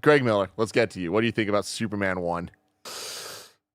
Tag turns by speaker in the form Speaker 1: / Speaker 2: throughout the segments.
Speaker 1: Greg Miller, let's get to you. What do you think about Superman 1?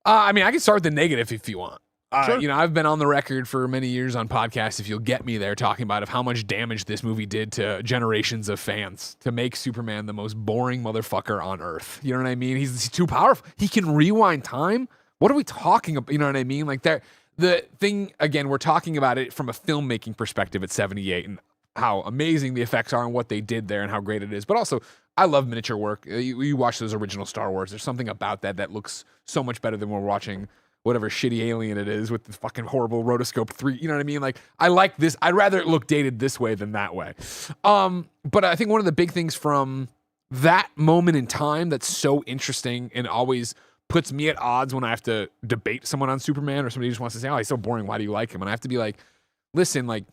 Speaker 2: I mean, I can start with the negative if you want.
Speaker 1: Sure.
Speaker 2: You know, I've been on the record for many years on podcasts, if you'll get me there, talking about how much damage this movie did to generations of fans to make Superman the most boring motherfucker on earth. You know what I mean? He's too powerful. He can rewind time. What are we talking about? You know what I mean? Like, the thing, again, we're talking about it from a filmmaking perspective at 78 and how amazing the effects are and what they did there and how great it is. But also, I love miniature work. You watch those original Star Wars. There's something about that looks so much better than when we're watching whatever shitty alien it is with the fucking horrible rotoscope 3. You know what I mean? Like, I like this. I'd rather it look dated this way than that way. But I think one of the big things from that moment in time that's so interesting and always puts me at odds when I have to debate someone on Superman or somebody just wants to say, oh, he's so boring. Why do you like him? And I have to be like, listen, like,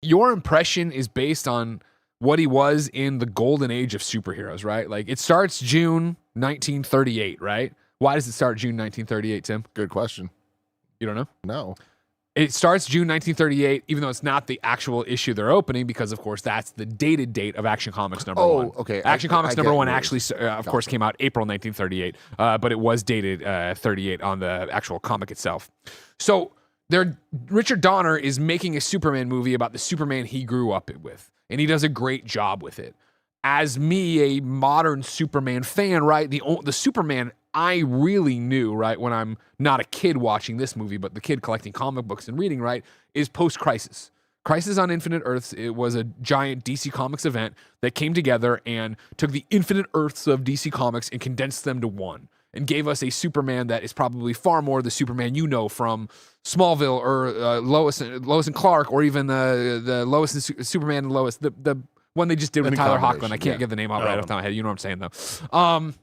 Speaker 2: your impression is based on what he was in the golden age of superheroes, right? Like, it starts June 1938, right? Why does it start June 1938, Tim?
Speaker 1: Good question.
Speaker 2: You don't know?
Speaker 1: No.
Speaker 2: It starts June 1938, even though it's not the actual issue they're opening, because, of course, that's the dated date of Action Comics number 1.
Speaker 1: Oh, okay.
Speaker 2: Action Comics number 1 actually, of course, came out April 1938, but it was dated 38 on the actual comic itself. So Richard Donner is making a Superman movie about the Superman he grew up with, and he does a great job with it. As me, a modern Superman fan, right, the Superman I really knew, right, when I'm not a kid watching this movie, but the kid collecting comic books and reading, right, is post-Crisis. Crisis on Infinite Earths, it was a giant DC Comics event that came together and took the Infinite Earths of DC Comics and condensed them to one and gave us a Superman that is probably far more the Superman you know from Smallville or Lois and Clark, or even the Lois and Superman and Lois, the one they just did with Tyler Hoechlin. I can't get the name out right off the top of my head. You know what I'm saying, though.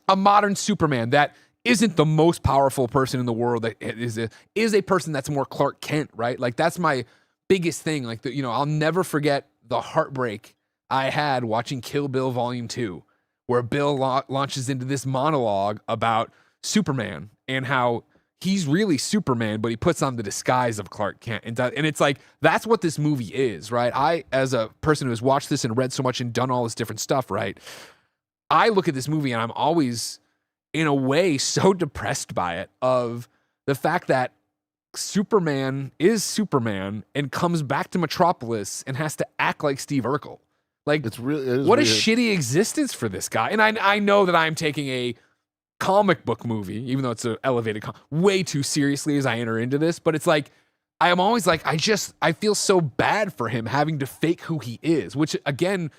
Speaker 2: A modern Superman that isn't the most powerful person in the world, that is a person that's more Clark Kent, right? Like, that's my biggest thing. Like, I'll never forget the heartbreak I had watching Kill Bill Volume 2, where Bill launches into this monologue about Superman and how he's really Superman, but he puts on the disguise of Clark Kent. And it's like, that's what this movie is, right? I, as a person who has watched this and read so much and done all this different stuff, right? I look at this movie and I'm always, in a way, so depressed by it, of the fact that Superman is Superman and comes back to Metropolis and has to act like Steve Urkel. Like,
Speaker 1: it is
Speaker 2: what
Speaker 1: weird.
Speaker 2: A shitty existence for this guy. And I know that I'm taking a comic book movie, even though it's an elevated way too seriously as I enter into this, but it's like, I am always like, I feel so bad for him having to fake who he is, which, again,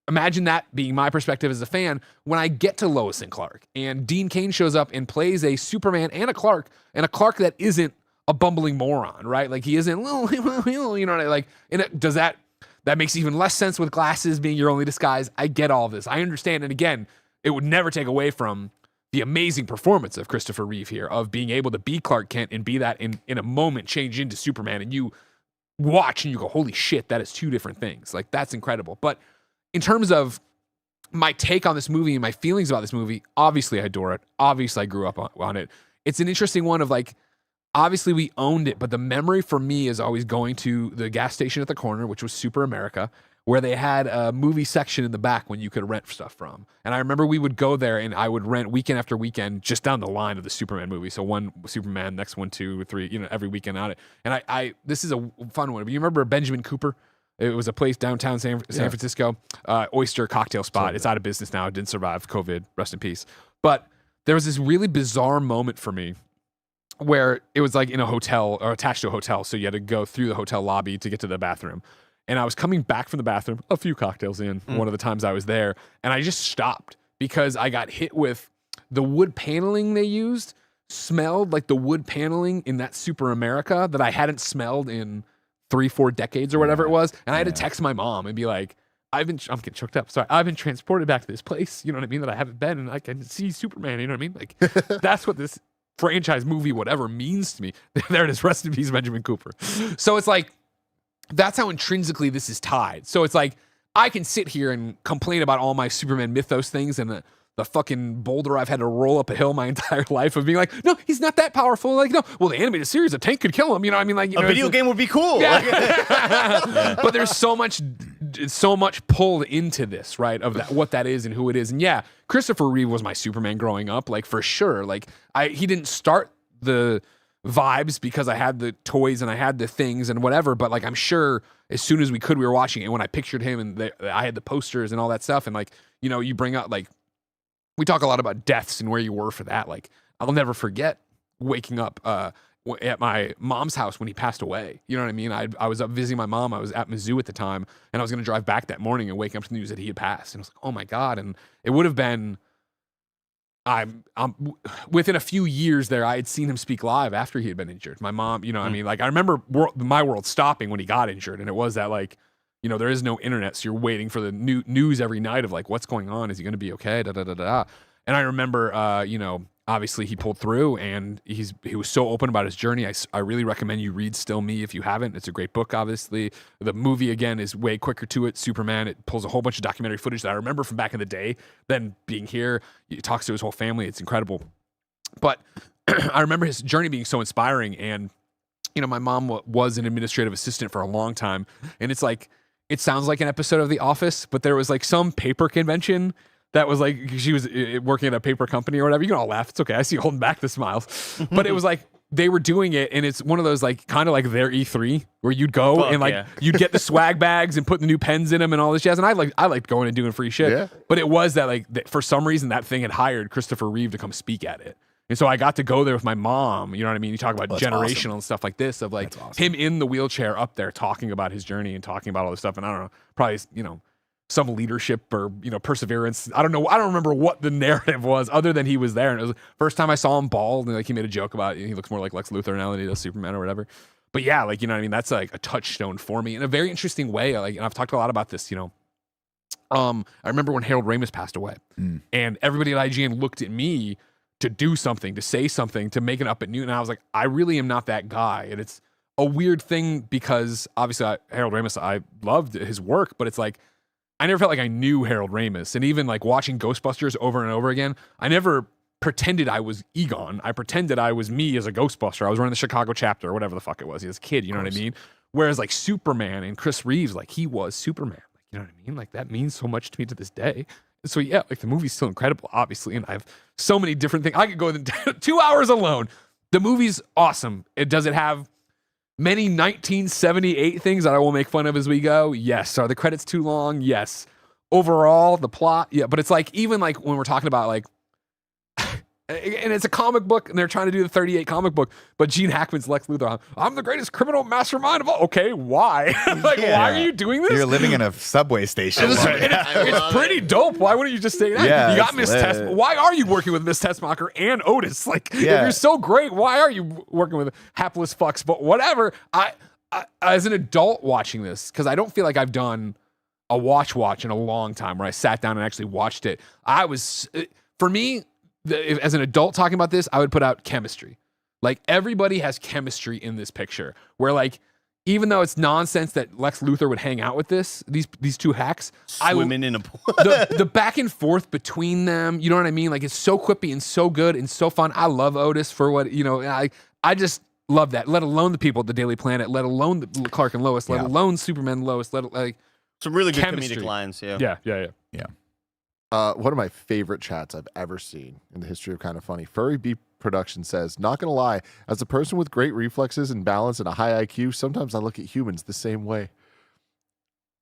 Speaker 2: imagine that being my perspective as a fan when I get to Lois and Clark and Dean Cain shows up and plays a Superman and a Clark that isn't a bumbling moron, right? Like, he isn't, you know, like, and does that makes even less sense with glasses being your only disguise. I get all this. I understand. And again, it would never take away from the amazing performance of Christopher Reeve here, of being able to be Clark Kent and be that in a moment, change into Superman, and you watch and you go, holy shit, that is two different things. Like, that's incredible. But in terms of my take on this movie and my feelings about this movie, obviously I adore it. Obviously I grew up on it. It's an interesting one of, like, obviously we owned it, but the memory for me is always going to the gas station at the corner, which was Super America, where they had a movie section in the back when you could rent stuff from. And I remember we would go there and I would rent weekend after weekend just down the line of the Superman movie. So one Superman, next one, 2, 3, every weekend on it. And I this is a fun one. But you remember Benjamin Cooper? It was a place downtown San Francisco, oyster cocktail spot. It's out of business now. It didn't survive COVID. Rest in peace. But there was this really bizarre moment for me where it was like in a hotel or attached to a hotel. So you had to go through the hotel lobby to get to the bathroom. And I was coming back from the bathroom, a few cocktails in, one of the times I was there. And I just stopped because I got hit with the wood paneling they used, smelled like the wood paneling in that Super America that I hadn't smelled in 3-4 decades or whatever it was. And I had to text my mom and be like, I'm getting choked up. Sorry. I've been transported back to this place. You know what I mean? That I haven't been, and I can see Superman. You know what I mean? Like, that's what this franchise movie, whatever, means to me. There it is. Rest in peace, Benjamin Cooper. So it's like, that's how intrinsically this is tied. So it's like, I can sit here and complain about all my Superman mythos things and the fucking boulder I've had to roll up a hill my entire life of being like, no, he's not that powerful. Like, no, well, the animated series, a tank could kill him. You know what I mean? Like,
Speaker 3: a video game would be cool.
Speaker 2: Yeah. But there's so much so much pulled into this, right? Of that, what that is and who it is. And yeah, Christopher Reeve was my Superman growing up, like for sure. Like he didn't start the vibes because I had the toys and I had the things and whatever, but like I'm sure as soon as we were watching it. When I pictured him and I had the posters and all that stuff, and like, you know, you bring up like, we talk a lot about deaths and where you were for that. Like I'll never forget waking up at my mom's house when he passed away. You know what I mean? I was up visiting my mom. I was at Mizzou at the time, and I was going to drive back that morning and waking up to the news that he had passed. And I was like, oh my God. And it would have been, I'm within a few years there, I had seen him speak live after he had been injured. My mom, you know, I mean, like I remember my world stopping when he got injured, and it was that like, you know, there is no internet, so you're waiting for the news every night of like, what's going on? Is he going to be okay? Da da da da. And I remember, you know, obviously he pulled through, and he was so open about his journey. I really recommend you read Still Me if you haven't. It's a great book, obviously. The movie, again, is way quicker to it. Superman, it pulls a whole bunch of documentary footage that I remember from back in the day. Then being here, he talks to his whole family. It's incredible. But I remember his journey being so inspiring. And, you know, my mom was an administrative assistant for a long time. And it's like, it sounds like an episode of The Office, but there was like some paper convention that was like, she was working at a paper company or whatever. You can all laugh. It's okay. I see you holding back the smiles. But it was like, they were doing it, and it's one of those like, kind of like their E3 where you'd go and like, you'd get the swag bags and put the new pens in them and all this jazz. And I liked going and doing free shit. Yeah. But it was that like, for some reason that thing had hired Christopher Reeve to come speak at it. And so I got to go there with my mom. You know what I mean? You talk about generational awesome. And stuff like this, of like awesome. Him in the wheelchair up there talking about his journey and talking about all this stuff. And I don't know, probably, you know, some leadership or, you know, perseverance. I don't know. I don't remember what the narrative was other than he was there. And it was the first time I saw him bald, and like he made a joke about it. He looks more like Lex Luthor now than he does Superman or whatever. But yeah, like, you know what I mean? That's like a touchstone for me in a very interesting way. Like, and I've talked a lot about this, you know. I remember when Harold Ramis passed away, and everybody at IGN looked at me to do something, to say something, to make it up at noon. And I was like, I really am not that guy. And it's a weird thing because obviously Harold Ramis, I loved his work, but it's like, I never felt like I knew Harold Ramis. And even like watching Ghostbusters over and over again, I never pretended I was Egon. I pretended I was me as a Ghostbuster. I was running the Chicago chapter or whatever the fuck it was. He was a kid, you know what I mean? Whereas like Superman and Chris Reeves, like he was Superman. Like, you know what I mean? Like that means so much to me to this day. So yeah, like the movie's still incredible, obviously. And I have so many different things. I could go into 2 hours alone. The movie's awesome. Does it have many 1978 things that I will make fun of as we go? Yes. Are the credits too long? Yes. Overall, the plot, yeah. But it's like, even like when we're talking about like, and it's a comic book, and they're trying to do the 38 comic book, but Gene Hackman's Lex Luthor. I'm the greatest criminal mastermind of all. Okay, why? Like, why are you doing this?
Speaker 3: You're living in a subway station.
Speaker 2: It's pretty dope. Why wouldn't you just say that?
Speaker 3: Yeah,
Speaker 2: you got Miss Tess. Why are you working with Miss Tessmacher and Otis? Like, if you're so great, why are you working with hapless fucks? But whatever. I as an adult watching this, because I don't feel like I've done a watch in a long time where I sat down and actually watched it. For me, as an adult talking about this, I would put out chemistry. Like, everybody has chemistry in this picture where, like, even though it's nonsense that Lex Luthor would hang out with these two hacks,
Speaker 4: swimming in a pool.
Speaker 2: the back and forth between them, you know what I mean? Like, it's so quippy and so good and so fun. I love Otis for what, you know, I just love that. Let alone the people at the Daily Planet, let alone the Clark and Lois, let alone Superman and Lois,
Speaker 4: some really good
Speaker 2: chemistry.
Speaker 4: comedic lines, yeah.
Speaker 2: Yeah.
Speaker 1: One of my favorite chats I've ever seen in the history of Kind of Funny. Furry Bee Production says, not gonna lie, as a person with great reflexes and balance and a high IQ, sometimes I look at humans the same way.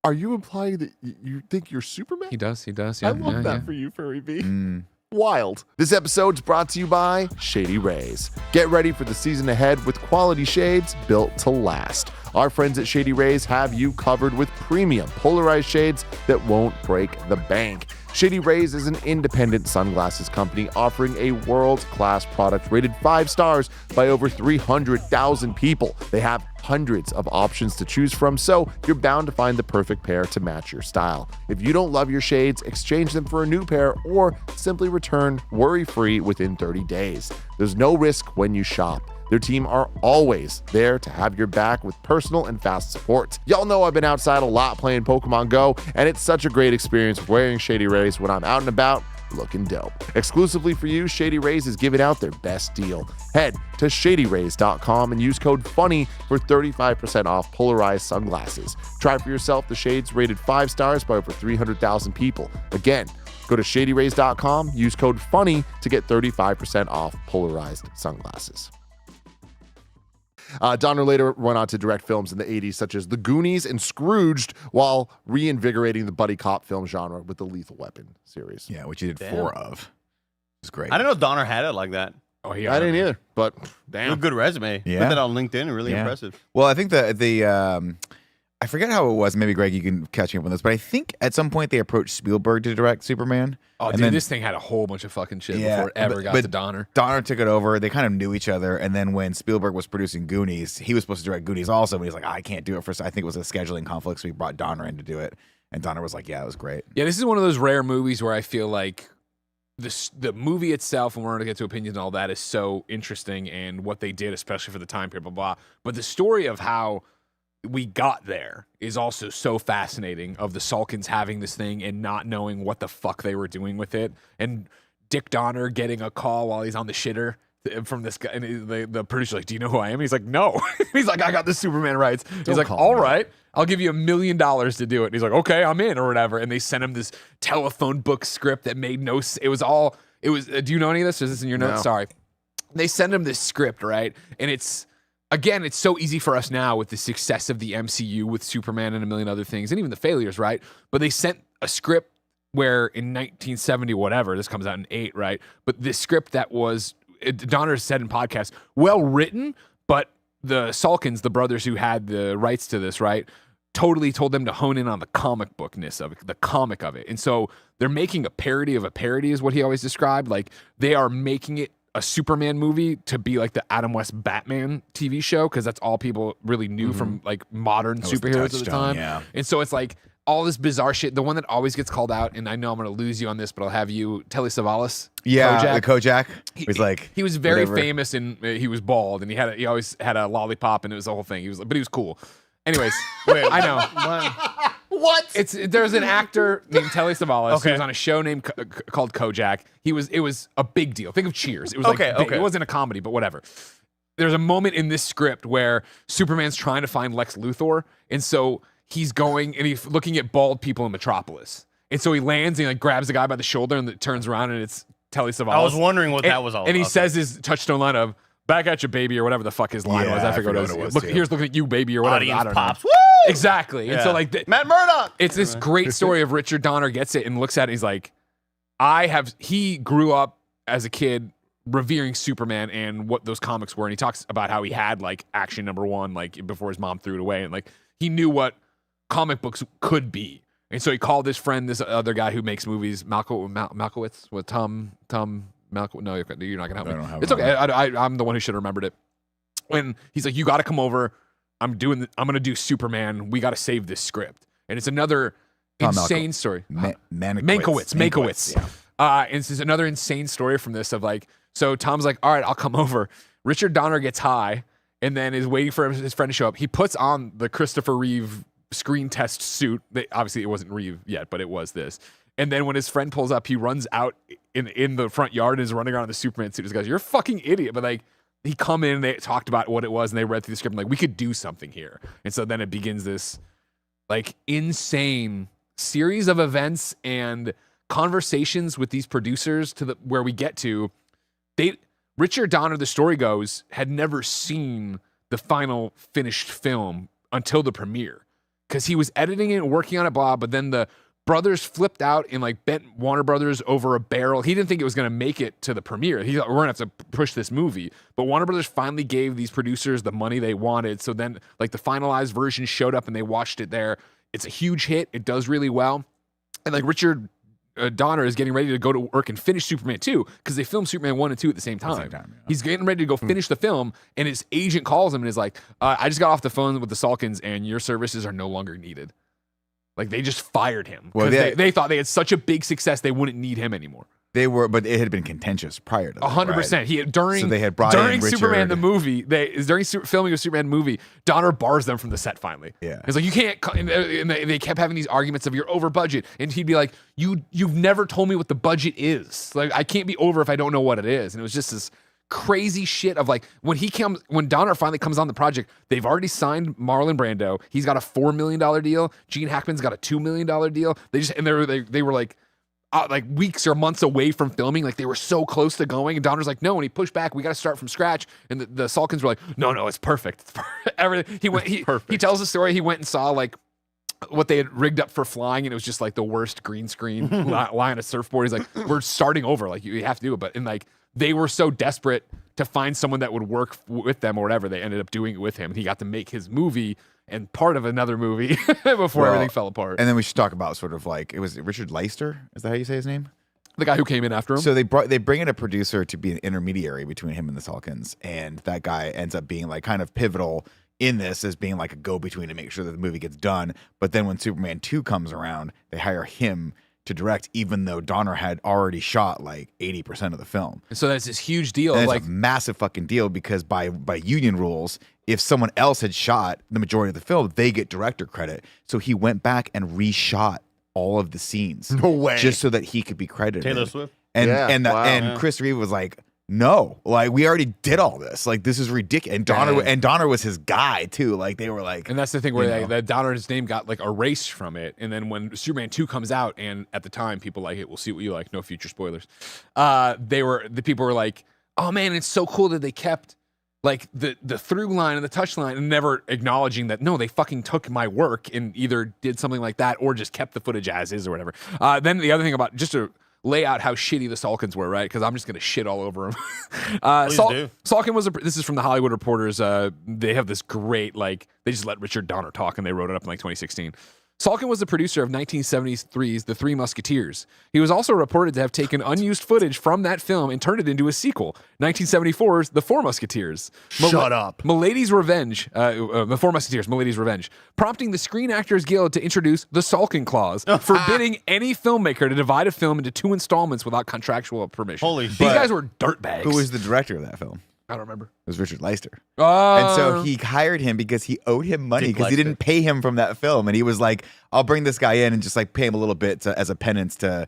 Speaker 1: Are you implying that you think you're Superman?
Speaker 2: He does. Yeah,
Speaker 1: I love that for you, Furry Bee. Wild. This episode's brought to you by Shady Rays. Get ready for the season ahead with quality shades built to last. Our friends at Shady Rays have you covered with premium polarized shades that won't break the bank. Shady Rays is an independent sunglasses company offering a world-class product rated 5 stars by over 300,000 people. They have hundreds of options to choose from, so you're bound to find the perfect pair to match your style. If you don't love your shades, exchange them for a new pair or simply return worry-free within 30 days. There's no risk when you shop. Their team are always there to have your back with personal and fast support. Y'all know I've been outside a lot playing Pokemon Go, and it's such a great experience wearing Shady Rays when I'm out and about. looking dope. Exclusively for you, Shady Rays is giving out their best deal. Head to shadyrays.com and use code FUNNY for 35% off polarized sunglasses. Try for yourself the shades rated 5 stars by over 300,000 people. Again, go to shadyrays.com, use code FUNNY to get 35% off polarized sunglasses. Donner later went on to direct films in the 80s such as The Goonies and Scrooged, while reinvigorating the buddy cop film genre with the Lethal Weapon series.
Speaker 3: Yeah, which he did 4 of. It's great.
Speaker 4: I didn't know Donner had it like that.
Speaker 2: Oh, yeah.
Speaker 1: I didn't either, but damn.
Speaker 4: A good resume.
Speaker 3: Yeah.
Speaker 4: Put that on LinkedIn. Really impressive.
Speaker 3: Well, I think the I forget how it was. Maybe Greg, you can catch me up on this, but I think at some point they approached Spielberg to direct Superman.
Speaker 2: Oh,
Speaker 3: and
Speaker 2: dude,
Speaker 3: then,
Speaker 2: this thing had a whole bunch of fucking shit
Speaker 3: Yeah,
Speaker 2: before it ever got
Speaker 3: but
Speaker 2: to Donner.
Speaker 3: Donner took it over. They kind of knew each other, and then when Spielberg was producing Goonies, he was supposed to direct Goonies also, but he's like, I can't do it I think it was a scheduling conflict, so we brought Donner in to do it, and Donner was like, yeah, it was great.
Speaker 2: Yeah, this is one of those rare movies where I feel like the movie itself, and we're going to get to opinions and all that, is so interesting, and what they did, especially for the time period, blah, blah. But the story of how we got there is also so fascinating, of the Salkinds having this thing and not knowing what the fuck they were doing with it. And Dick Donner getting a call while he's on the shitter from this guy. And the producer's like, do you know who I am? He's like, no. He's like, I got the Superman rights. He's like, all right, I'll give you $1 million to do it. And he's like, okay, I'm in or whatever. And they sent him this telephone book script that made no sense. It was, do you know any of this? Is this in your notes?
Speaker 1: No.
Speaker 2: Sorry. They send him this script, right? And again, it's so easy for us now with the success of the MCU with Superman and a million other things, and even the failures, right? But they sent a script where in 1970, whatever, this comes out in 8, right? But this script that was, Donner said in podcasts, well written, but the Salkinds, the brothers who had the rights to this, right, totally told them to hone in on the comic bookness of it, the comic of it. And so they're making a parody of a parody is what he always described. Like, they are making it a Superman movie to be like the Adam West Batman TV show, because that's all people really knew from like modern superheroes at the time.
Speaker 3: Yeah.
Speaker 2: And so it's like all this bizarre shit. The one that always gets called out, and I know I'm going to lose you on this, but I'll have you, Telly Savalas.
Speaker 3: Yeah, the Kojak. He's like,
Speaker 2: he was very
Speaker 3: whatever.
Speaker 2: famous, and he was bald, and he always had a lollipop, and it was the whole thing. But he was cool. Anyways, I know.
Speaker 1: What?
Speaker 2: There's an actor named Telly Savalas
Speaker 4: Okay.
Speaker 2: who was on a show called Kojak. It was a big deal. Think of Cheers. It was like big. It wasn't a comedy, but whatever. There's a moment in this script where Superman's trying to find Lex Luthor, and so he's going and he's looking at bald people in Metropolis. And so he lands and he like grabs the guy by the shoulder and it turns around and it's Telly Savalas.
Speaker 4: I was wondering what that was all
Speaker 2: and
Speaker 4: about.
Speaker 2: he says his touchstone line of "back at you, baby," or whatever the fuck his line
Speaker 3: Yeah,
Speaker 2: was. I forget what it was. Look,
Speaker 3: too.
Speaker 2: here's looking at you, baby, or whatever. I
Speaker 4: Audience
Speaker 2: don't
Speaker 4: pops.
Speaker 2: know.
Speaker 4: Woo!
Speaker 2: Exactly. And so
Speaker 4: Yeah.
Speaker 2: like
Speaker 4: Matt Murdock.
Speaker 2: it's this great story of Richard Donner gets it and looks at it and he's like, he grew up as a kid revering Superman and what those comics were. And he talks about how he had like Action #1, like before his mom threw it away. And like, he knew what comic books could be. And so he called his friend, this other guy who makes movies, Malkowitz, with Tom Malkowitz. No, you're not going to help me. It's okay. I'm the one who should have remembered it. When he's like, you got to come over. I'm going to do Superman. We got to save this script. And it's another insane story. Mankiewicz.
Speaker 3: Yeah.
Speaker 2: And this is another insane story from this of like, so Tom's like, all right, I'll come over. Richard Donner gets high and then is waiting for his friend to show up. He puts on the Christopher Reeve screen test suit. Obviously, it wasn't Reeve yet, but it was this. And then when his friend pulls up, he runs out in the front yard and is running around in the Superman suit. This guy's, you're a fucking idiot. But like, he come in and they talked about what it was and they read through the script and like, we could do something here. And so then it begins this like insane series of events and conversations with these producers where we get to Richard Donner, the story goes, had never seen the final finished film until the premiere because he was editing it and working on it, blah, but then the brothers flipped out and like bent Warner Brothers over a barrel. He didn't think it was going to make it to the premiere. He thought, we're going to have to push this movie. But Warner Brothers finally gave these producers the money they wanted. So then like the finalized version showed up and they watched it there. It's a huge hit. It does really well. And like Richard Donner is getting ready to go to work and finish Superman 2 because they filmed Superman 1 and 2 at the same time.
Speaker 3: Yeah.
Speaker 2: He's getting ready to go finish the film and his agent calls him and is like, I just got off the phone with the Salkinds and your services are no longer needed. Like they just fired him because they thought they had such a big success they wouldn't need him anymore.
Speaker 3: They were, but it had been contentious prior to that.
Speaker 2: 100%.
Speaker 3: Right?
Speaker 2: He during
Speaker 3: So they had brought
Speaker 2: during
Speaker 3: in Richard.
Speaker 2: Superman the movie. During filming of Superman movie, Donner bars them from the set. Finally,
Speaker 3: Yeah.
Speaker 2: it's like you can't. And they kept having these arguments of you're over budget, and he'd be like, you've never told me what the budget is. Like I can't be over if I don't know what it is. And it was just this crazy shit of like when Donner finally comes on the project, they've already signed Marlon Brando. He's got a $4 million deal. Gene Hackman's got a $2 million deal. They were like weeks or months away from filming, like they were so close to going, and Donner's like, no, and he pushed back. We got to start from scratch. And the Salkinds were like, no, it's perfect. It's everything. He tells the story. He went and saw like what they had rigged up for flying, and it was just like the worst green screen lie on a surfboard. He's like, we're starting over. Like you have to do it, but and like they were so desperate to find someone that would work with them or whatever. They ended up doing it with him, and he got to make his movie and part of another movie before everything fell apart.
Speaker 3: And then we should talk about sort of like, it was Richard Leister. Is that how you say his name?
Speaker 2: The guy who came in after him.
Speaker 3: So they bring in a producer to be an intermediary between him and the Salkinds, and that guy ends up being like kind of pivotal in this as being like a go-between to make sure that the movie gets done. But then when Superman 2 comes around, they hire him to direct, even though Donner had already shot like 80% of the film.
Speaker 2: So that's this huge deal.
Speaker 3: And
Speaker 2: Like
Speaker 3: it's a massive fucking deal because by union rules, if someone else had shot the majority of the film, they get director credit. So he went back and reshot all of the scenes.
Speaker 1: No way.
Speaker 3: Just so that he could be credited.
Speaker 4: Taylor Swift.
Speaker 3: And
Speaker 1: Yeah, wow.
Speaker 3: and Chris Reeve was like, no, like we already did all this. Like this is ridiculous. And Donner was his guy too. Like they were like,
Speaker 2: and that's the thing where
Speaker 3: you
Speaker 2: that Donner's name got like erased from it. And then when Superman 2 comes out, and at the time people like it, we'll see what you like. No future spoilers. The people were like, oh man, it's so cool that they kept like the through line and the touch line, and never acknowledging that no, they fucking took my work and either did something like that or just kept the footage as is or whatever. Then the other thing about just to lay out how shitty the Salkinds were, right? Because I'm just gonna shit all over them.
Speaker 4: Do.
Speaker 2: Salkind was this is from the Hollywood Reporters. They have this great like they just let Richard Donner talk, and they wrote it up in like 2016. Salkind was the producer of 1973's The Three Musketeers. He was also reported to have taken unused footage from that film and turned it into a sequel, 1974's The Four Musketeers.
Speaker 1: Shut up.
Speaker 2: Milady's Revenge, The Four Musketeers, Milady's Revenge, prompting the Screen Actors Guild to introduce the Salkind Clause, forbidding any filmmaker to divide a film into 2 installments without contractual permission.
Speaker 4: Holy
Speaker 2: These
Speaker 4: shit.
Speaker 2: guys were dirtbags.
Speaker 3: who was the director of that film?
Speaker 2: I don't remember.
Speaker 3: It was Richard Leister. And so he hired him because he owed him money
Speaker 4: Dick
Speaker 3: because he
Speaker 4: Leister.
Speaker 3: didn't pay him from that film. And he was like, I'll bring this guy in and just like pay him a little bit as a pittance to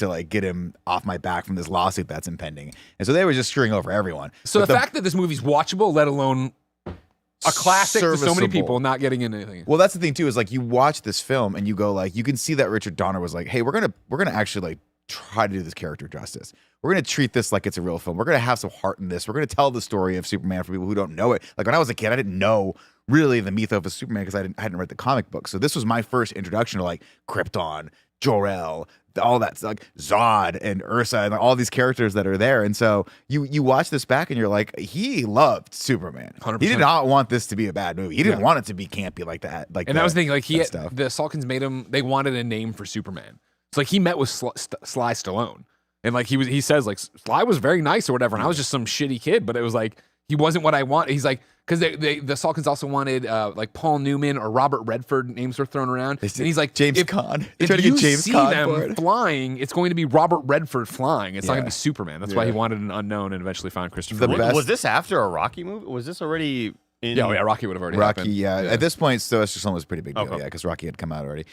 Speaker 3: like get him off my back from this lawsuit that's impending. And so they were just screwing over everyone.
Speaker 2: So
Speaker 3: But
Speaker 2: the fact that this movie's watchable, let alone a classic to so many
Speaker 3: serviceable.
Speaker 2: people not getting into anything.
Speaker 3: Well, that's the thing too, is like you watch this film and you go like, you can see that Richard Donner was like, hey, we're gonna actually like try to do this character justice. We're going to treat this like it's a real film. We're going to have some heart in this. We're going to tell the story of Superman for people who don't know it. Like when I was a kid, I didn't know really the mythos of Superman because I hadn't read the comic book. So this was my first introduction to like Krypton, Jor-El, all that, like Zod and Ursa and all these characters that are there. And so you watch this back and you're like, he loved Superman.
Speaker 2: 100%.
Speaker 3: He did not want this to be a bad movie. He didn't want it to be campy like that. Like
Speaker 2: And that was the thing, like
Speaker 3: that stuff.
Speaker 2: the Salkinds made him, they wanted a name for Superman. So like he met with Sly Stallone. And like he says like Sly was very nice or whatever, and I was just some shitty kid, but it was like he wasn't what I want. He's like, because the Salkinds also wanted like Paul Newman or Robert Redford names were thrown around, and he's like
Speaker 3: James Caan.
Speaker 2: If
Speaker 3: Trying to
Speaker 2: you
Speaker 3: get James
Speaker 2: see
Speaker 3: Caan
Speaker 2: them
Speaker 3: for it.
Speaker 2: flying, it's going to be Robert Redford flying. It's not going to
Speaker 3: Yeah.
Speaker 2: be Superman. That's why he wanted an unknown and eventually found Christopher.
Speaker 3: The
Speaker 2: Reeve.
Speaker 3: best-
Speaker 4: Was this after a Rocky movie? Was this already in?
Speaker 2: Yeah, Rocky would have already
Speaker 3: Rocky,
Speaker 2: happened.
Speaker 3: yeah. At this point, Sylvester Stallone was a pretty big deal,
Speaker 4: Okay.
Speaker 3: yeah, because Rocky had come out already.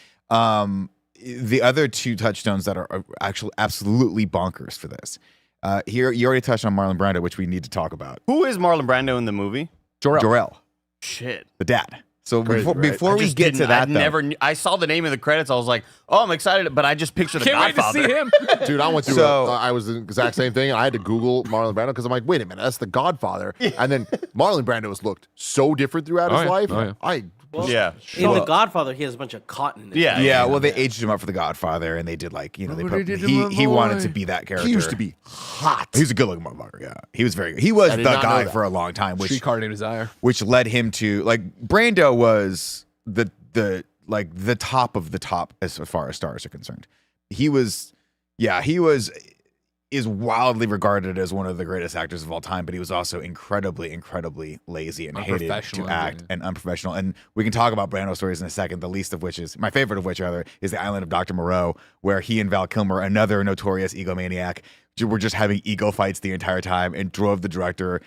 Speaker 3: The other two touchstones that are actually absolutely bonkers for this. Here, you already touched on Marlon Brando, which we need to talk about.
Speaker 4: Who is Marlon Brando in the movie?
Speaker 3: Jor-El,
Speaker 4: Shit.
Speaker 3: the dad. So
Speaker 1: Crazy,
Speaker 3: before,
Speaker 1: right?
Speaker 3: before
Speaker 4: I
Speaker 3: we
Speaker 4: just
Speaker 3: get to
Speaker 4: didn't-
Speaker 3: that,
Speaker 4: I
Speaker 3: though,
Speaker 4: never. I saw the name of the credits. I was like, "Oh, I'm excited," but I just picture the
Speaker 2: Can't wait to
Speaker 4: Godfather.
Speaker 2: see him.
Speaker 1: Dude, I went through.
Speaker 3: So-
Speaker 1: I was the exact same thing. I had to Google Marlon Brando because I'm like, wait a minute, that's the Godfather. And then Marlon Brando has looked so different throughout
Speaker 2: Oh,
Speaker 1: his
Speaker 2: yeah.
Speaker 1: life.
Speaker 2: Oh, yeah.
Speaker 1: I
Speaker 5: Well,
Speaker 4: Yeah.
Speaker 5: In The Godfather, he has a bunch of cotton. In it.
Speaker 4: Yeah.
Speaker 3: well, they aged him up for the Godfather, and they did like, you know, they
Speaker 2: Oh,
Speaker 3: put,
Speaker 2: they did to my
Speaker 3: he wanted
Speaker 2: boy.
Speaker 3: to be that character.
Speaker 1: he used to be hot.
Speaker 3: He was a good-looking motherfucker. Yeah, he was very. He was
Speaker 1: I
Speaker 3: the
Speaker 1: did not know
Speaker 3: guy
Speaker 1: that.
Speaker 3: for a long time, which
Speaker 2: Streetcar Named Desire.
Speaker 3: led him to like Brando was the top of the top as far as stars are concerned. He was is wildly regarded as one of the greatest actors of all time, but he was also incredibly, incredibly lazy and hated to
Speaker 2: Unprofessional,
Speaker 3: act
Speaker 2: yeah.
Speaker 3: and unprofessional. And we can talk about Brando stories in a second, the least of which is, my favorite of which rather, is The Island of Dr. Moreau, where he and Val Kilmer, another notorious egomaniac, were just having ego fights the entire time and drove the director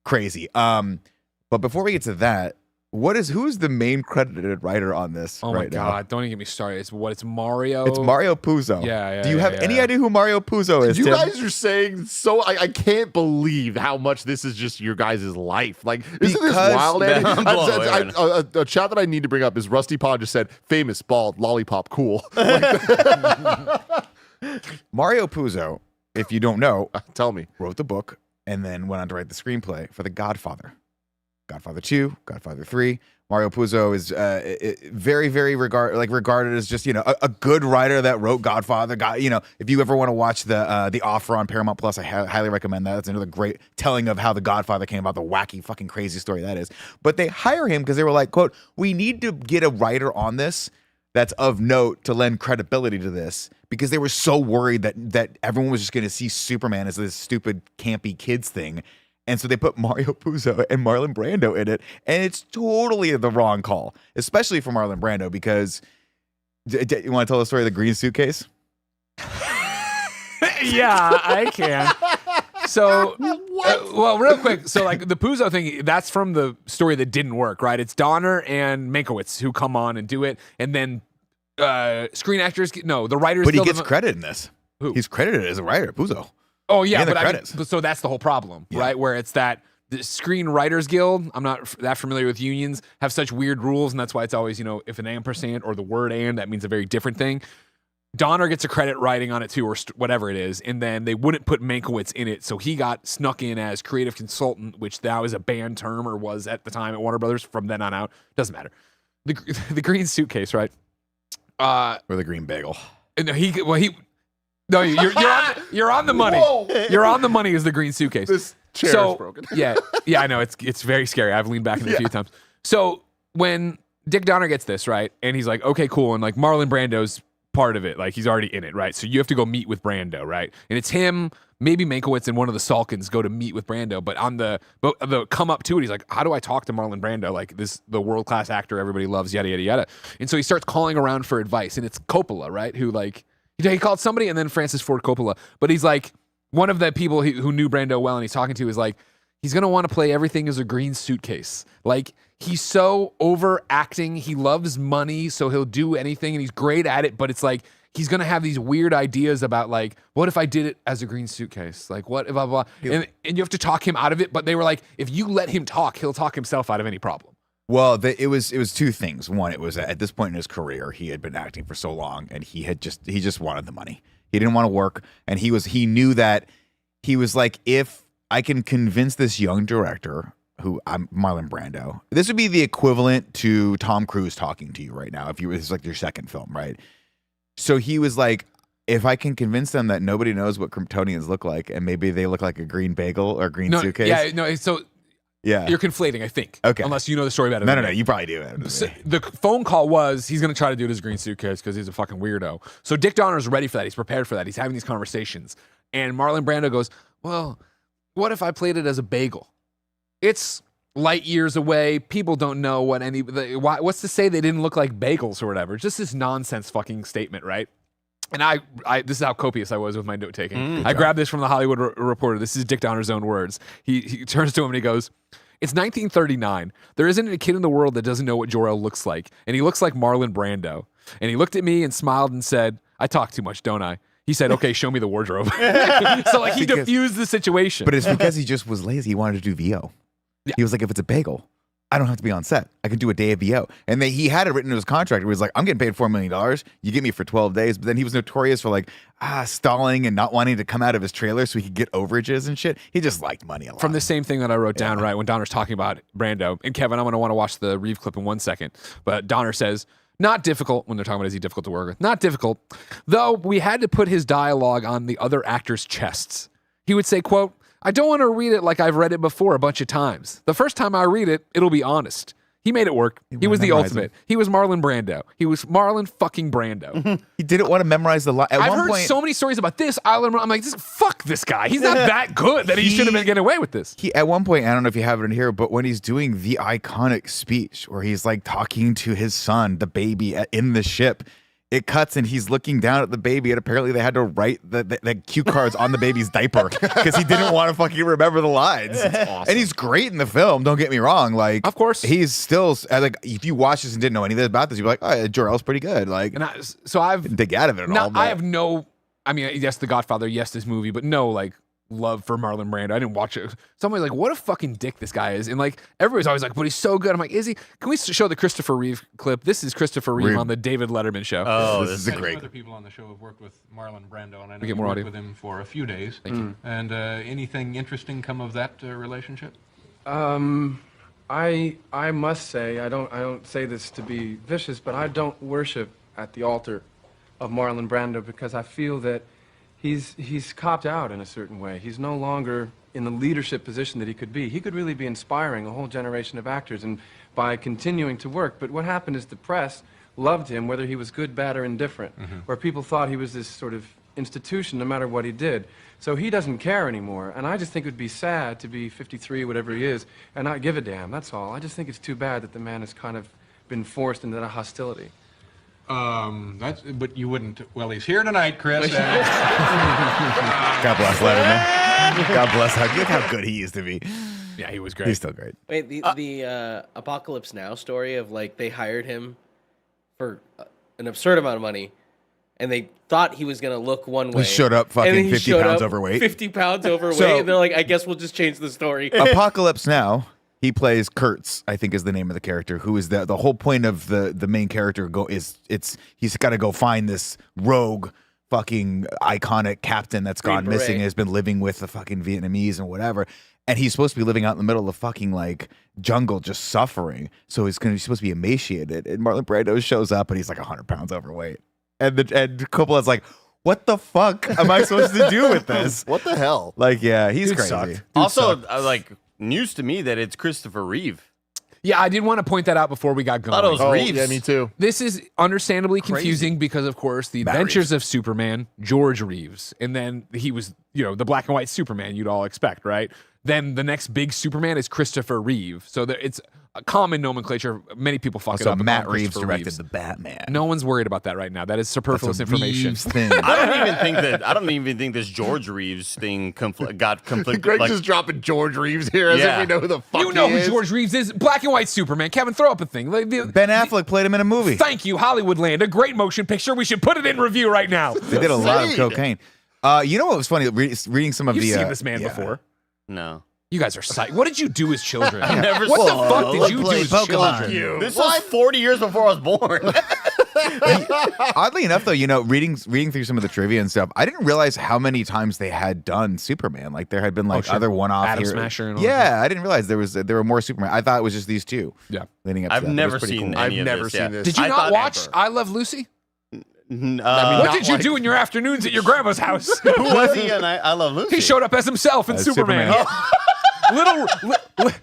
Speaker 3: crazy. But before we get to that, who's the main credited writer on this
Speaker 2: Oh my
Speaker 3: right now?
Speaker 2: God! Don't even get me started. It's Mario.
Speaker 3: It's Mario Puzo.
Speaker 2: Yeah,
Speaker 3: Do you have any idea who Mario Puzo is,
Speaker 1: You
Speaker 3: Tim?
Speaker 1: guys are saying so. I can't believe how much this is just your guys' life. Like, isn't this
Speaker 3: Because-
Speaker 1: wild, Andy?
Speaker 4: I'm blown away right
Speaker 1: A chat that I need to bring up is Rusty Pod just said, famous, bald, lollipop, cool.
Speaker 3: Mario Puzo, if you don't know,
Speaker 1: Tell me.
Speaker 3: wrote the book and then went on to write the screenplay for The Godfather. Godfather 2, Godfather 3. Mario Puzo is very, very regarded as just, a good writer that wrote Godfather. If you ever want to watch the Offer on Paramount Plus, I highly recommend that. That's another great telling of how The Godfather came about, the wacky, fucking crazy story that is. But they hire him because they were like, quote, we need to get a writer on this that's of note to lend credibility to this, because they were so worried that everyone was just going to see Superman as this stupid, campy kids thing. And so they put Mario Puzo and Marlon Brando in it, and it's totally the wrong call, especially for Marlon Brando, because you want to tell the story of the green suitcase?
Speaker 2: Yeah, I can. So, well, real quick. So, like the Puzo thing, that's from the story that didn't work, right? It's Donner and Mankiewicz who come on and do it, and then Screen Actors. The writers.
Speaker 3: But he
Speaker 2: Guild
Speaker 3: gets
Speaker 2: of-
Speaker 3: credit in this.
Speaker 2: Who?
Speaker 3: He's credited as a writer, Puzo.
Speaker 2: Oh yeah,
Speaker 3: and the
Speaker 2: but
Speaker 3: credits.
Speaker 2: so that's the whole problem,
Speaker 3: Yeah.
Speaker 2: right? Where it's that the Screen Writers Guild, I'm not that familiar with unions, have such weird rules, and that's why it's always, if an ampersand or the word and, that means a very different thing. Donner gets a credit writing on it too, or whatever it is, and then they wouldn't put Mankiewicz in it, so he got snuck in as creative consultant, which now is a banned term, or was at the time at Warner Brothers. From then on out, doesn't matter. The green suitcase, right?
Speaker 3: Or the green bagel.
Speaker 2: No, you're on the money.
Speaker 1: Whoa.
Speaker 2: You're on the money is the green suitcase.
Speaker 1: This chair
Speaker 2: So-
Speaker 1: is broken.
Speaker 2: yeah, I know it's very scary. I've leaned back in it a few times. So when Dick Donner gets this right, and he's like, okay, cool, and like Marlon Brando's part of it, like he's already in it, right? So you have to go meet with Brando, right? And it's him, maybe Mankiewicz and one of the Salkinds go to meet with Brando, but on the come up to it, he's like, how do I talk to Marlon Brando? Like the world class actor everybody loves, yada yada yada. And so he starts calling around for advice, and it's Coppola, right? Who like. He called somebody, and then Francis Ford Coppola. But he's like, one of the people who knew Brando well and he's talking to is like, he's going to want to play everything as a green suitcase. Like, he's so overacting. He loves money, so he'll do anything, and he's great at it. But it's like, he's going to have these weird ideas about, like, what if I did it as a green suitcase? Like, what, blah, blah, blah. And you have to talk him out of it. But they were like, if you let him talk, he'll talk himself out of any problem.
Speaker 3: Well, it was two things. One, it was at this point in his career, he had been acting for so long, and he just wanted the money. He didn't want to work, and he knew that he was like, if I can convince this young director, who I'm Marlon Brando, this would be the equivalent to Tom Cruise talking to you right now. If this is like your second film, right? So he was like, if I can convince them that nobody knows what Kryptonians look like, and maybe they look like a green bagel or a green suitcase.
Speaker 2: Yeah, no, so.
Speaker 3: Yeah.
Speaker 2: You're conflating, I think.
Speaker 3: Okay.
Speaker 2: Unless you know the story better
Speaker 3: No,
Speaker 2: than
Speaker 3: no,
Speaker 2: me.
Speaker 3: you probably do.
Speaker 2: So the phone call was he's going to try to do it as green suitcase because he's a fucking weirdo. So Dick Donner's ready for that. He's prepared for that. He's having these conversations. And Marlon Brando goes, well, what if I played it as a bagel? It's light years away. People don't know what's to say they didn't look like bagels or whatever. Just this nonsense fucking statement, right? And I this is how copious I was with my note taking. I grabbed this from the Hollywood Reporter. This is Dick Donner's own words. He turns to him and he goes, it's 1939. There isn't a kid in the world that doesn't know what Jor-El looks like. And he looks like Marlon Brando. And he looked at me and smiled and said, I talk too much, don't I? He said, okay, show me the wardrobe. So like he diffused the situation.
Speaker 3: But it's because he just was lazy. He wanted to do VO.
Speaker 2: Yeah.
Speaker 3: He was like, if it's a bagel, I don't have to be on set. I can do a day of VO. And then he had it written in his contract. He was like, I'm getting paid $4 million. You get me for 12 days. But then he was notorious for like stalling and not wanting to come out of his trailer so he could get overages and shit. He just liked money a lot.
Speaker 2: From the same thing that I wrote down, right, when Donner's talking about Brando. And Kevin, I'm going to want to watch the Reeve clip in 1 second. But Donner says, not difficult, when they're talking about is he difficult to work with. Not difficult, though we had to put his dialogue on the other actors' chests. He would say, quote, I don't want to read it like I've read it before a bunch of times. The first time I read it, it'll be honest. He made it work. He was the
Speaker 3: memorized
Speaker 2: ultimate. He was Marlon Brando. He was Marlon fucking Brando.
Speaker 3: He didn't want to memorize the line. At
Speaker 2: I've
Speaker 3: one
Speaker 2: heard
Speaker 3: point,
Speaker 2: so many stories about this island. I'm like, fuck this guy. He's not that good that he should have been getting away with this.
Speaker 3: he at one point, I don't know if you have it in here, but when he's doing the iconic speech where he's like talking to his son, the baby in the ship, it cuts and he's looking down at the baby, and apparently they had to write the cue cards on the baby's diaper because he didn't want to fucking remember the lines.
Speaker 2: Awesome.
Speaker 3: And he's great in the film. Don't get me wrong. Like,
Speaker 2: Of course.
Speaker 3: he's still like, if you watch this and didn't know anything about this, you'd be like, oh, Jor-El's pretty good. Like,
Speaker 2: And so I've
Speaker 3: didn't dig out of it at all.
Speaker 2: Now,
Speaker 3: but-
Speaker 2: I have no, I mean, yes, The Godfather, yes, this movie, but no, like, love for Marlon Brando. I didn't watch it. Somebody's like, what a fucking dick this guy is. And, like, everybody's always like, but he's so good. I'm like, is he? Can we show the Christopher Reeve clip? This is Christopher Reeve
Speaker 3: Reeve.
Speaker 2: on the David Letterman show.
Speaker 4: Oh,
Speaker 3: This is a great.
Speaker 6: Other people on the show have worked with Marlon Brando, and I know
Speaker 2: get
Speaker 6: you
Speaker 2: more
Speaker 6: worked
Speaker 2: audio.
Speaker 6: with him for a few days.
Speaker 2: Thank you.
Speaker 6: And anything interesting come of that relationship?
Speaker 7: I must say, I don't say this to be vicious, but I don't worship at the altar of Marlon Brando because I feel that he's copped out in a certain way. He's no longer in the leadership position that he could be. He could really be inspiring a whole generation of actors and by continuing to work. But what happened is the press loved him, whether he was good, bad, or indifferent, where people thought he was this sort of institution no matter what he did. So he doesn't care anymore. And I just think it would be sad to be 53, whatever he is, and not give a damn. That's all. I just think it's too bad that the man has kind of been forced into that hostility.
Speaker 6: But you wouldn't. Well, he's here tonight, Chris.
Speaker 3: God bless Letterman. God bless how good he used to be.
Speaker 2: Yeah, he was great.
Speaker 3: He's still great.
Speaker 5: Wait, the Apocalypse Now story of like they hired him for an absurd amount of money, and they thought he was gonna look one way.
Speaker 3: He showed up fucking
Speaker 5: and then he
Speaker 3: 50
Speaker 5: showed
Speaker 3: pounds
Speaker 5: up
Speaker 3: overweight.
Speaker 5: 50 pounds overweight.
Speaker 3: So-
Speaker 5: and they're like, I guess we'll just change the story.
Speaker 3: Apocalypse Now. He plays Kurtz, I think is the name of the character, who is the whole point of the main character he's got to go find this rogue fucking iconic captain that's
Speaker 5: Green
Speaker 3: gone
Speaker 5: Beret.
Speaker 3: missing and has been living with the fucking Vietnamese and whatever. And he's supposed to be living out in the middle of the fucking like jungle just suffering. So he's supposed to be emaciated. And Marlon Brando shows up and he's like 100 pounds overweight. And Coppola's like, what the fuck am I supposed to do with this?
Speaker 1: What the hell?
Speaker 3: Like, yeah, he's
Speaker 2: Dude
Speaker 3: crazy.
Speaker 2: sucked.
Speaker 4: Also, like, news to me that it's Christopher Reeve.
Speaker 2: Yeah, I did want to point that out before we got
Speaker 4: Thought it
Speaker 2: going.
Speaker 4: was
Speaker 1: Oh,
Speaker 4: Reeves.
Speaker 1: yeah, me too.
Speaker 2: This is understandably confusing because, of course, the Adventures of Superman, George Reeves, and then he was, the black and white Superman you'd all expect, right? Then the next big Superman is Christopher Reeve. So it's a common nomenclature. Many people fuck it
Speaker 3: So
Speaker 2: up. and
Speaker 3: Matt
Speaker 2: call him
Speaker 3: Reeves
Speaker 2: Christopher
Speaker 3: directed
Speaker 2: Reeves.
Speaker 3: the Batman.
Speaker 2: No one's worried about that right now. That is superfluous
Speaker 3: That's a
Speaker 2: information.
Speaker 3: Reeves thing.
Speaker 4: I don't even think this George Reeves thing got conflicted.
Speaker 1: Greg
Speaker 4: like,
Speaker 1: just dropping George Reeves here as
Speaker 4: Yeah.
Speaker 1: if we know who the fuck
Speaker 2: You know
Speaker 1: he
Speaker 2: who
Speaker 1: is.
Speaker 2: George Reeves is. Black and white Superman. Kevin, throw up a thing.
Speaker 3: Ben Affleck played him in a movie.
Speaker 2: Thank you, Hollywoodland. A great motion picture. We should put it in review right now.
Speaker 3: They did a lot of
Speaker 1: Insane.
Speaker 3: cocaine. You know what was funny? Reading some of
Speaker 2: You've
Speaker 3: the.
Speaker 2: seen this man
Speaker 3: yeah.
Speaker 2: before.
Speaker 4: no.
Speaker 2: You guys are psych. What did you do as children?
Speaker 4: Never
Speaker 2: What
Speaker 4: saw
Speaker 2: the fuck did you do
Speaker 3: play
Speaker 2: as
Speaker 3: Pokemon.
Speaker 2: children?
Speaker 4: This was 40 years before I was born.
Speaker 3: Oddly enough, though, reading through some of the trivia and stuff, I didn't realize how many times they had done Superman. Like there had been like
Speaker 2: sure.
Speaker 3: other one-off
Speaker 2: Atom
Speaker 3: here.
Speaker 2: Smasher and all
Speaker 3: Yeah, I didn't realize there were more Superman. I thought it was just these two.
Speaker 2: Yeah.
Speaker 3: Leading up to
Speaker 4: I've
Speaker 3: that. It was
Speaker 4: never
Speaker 3: pretty
Speaker 4: seen
Speaker 3: cool.
Speaker 4: any
Speaker 1: I've
Speaker 4: of
Speaker 1: never
Speaker 4: this,
Speaker 1: seen
Speaker 4: yeah.
Speaker 1: this.
Speaker 2: Did you
Speaker 4: I
Speaker 2: not
Speaker 4: thought
Speaker 2: watch
Speaker 4: ever.
Speaker 2: I Love Lucy?
Speaker 1: I
Speaker 2: What
Speaker 1: not
Speaker 2: did you
Speaker 1: like-
Speaker 2: do in your afternoons at your grandma's house?
Speaker 4: Who was he? And I Love Lucy.
Speaker 2: He showed up as himself in Superman.
Speaker 3: Superman.